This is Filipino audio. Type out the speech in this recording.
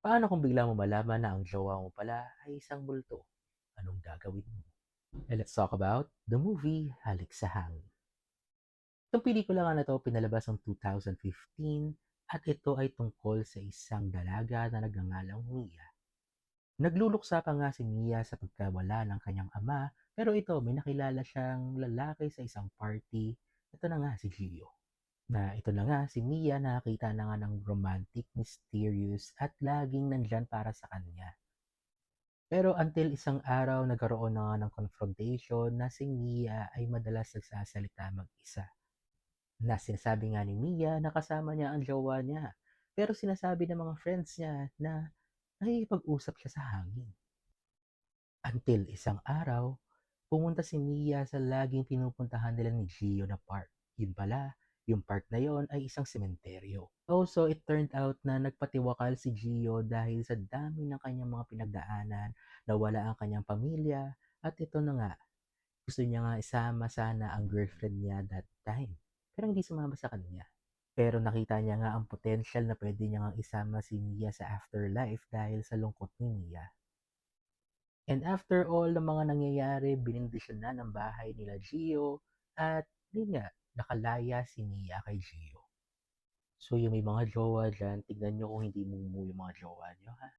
Paano kung bigla mo malaman na ang jowa mo pala ay isang multo? Anong gagawin mo? And let's talk about the movie Halik sa Hangin. Itong pelikula nga na 'to pinalabas noong 2015 at ito ay tungkol sa isang dalaga na nagngangalang Mia. Nagluluksa pa nga si Mia sa pagkawala ng kanyang ama, pero ito may nakilala siyang lalaki sa isang party. Ito na nga si Gio. Ito na nga si Mia nakakita na nga ng romantic, mysterious at laging nandyan para sa kanya. Pero until isang araw nagkaroon na nga ng confrontation na si Mia ay madalas nagsasalita mag-isa. Na sinasabi nga ni Mia na kasama niya ang jowa niya. Pero sinasabi ng mga friends niya na nakikipag-usap siya sa hangin. Until isang araw, pumunta si Mia sa laging pinupuntahan nila ni Gio na park. Yun pala, yung park na yon ay isang sementeryo. Also, it turned out na nagpatiwakal si Gio dahil sa dami ng kanyang mga pinagdaanan, nawala ang kanyang pamilya, at ito na nga, gusto niya nga isama sana ang girlfriend niya that time. Pero hindi sumama sa kanya. Pero nakita niya nga ang potential na pwede niya nga isama si Mia sa afterlife dahil sa lungkot ni Mia. And after all ng mga nangyayari, binindisyon na ng bahay nila Gio at yun nga, nakalaya si Mia kay Gio. So yung may mga jowa dyan, tignan nyo kung hindi mumu yung mga jowa nyo ha.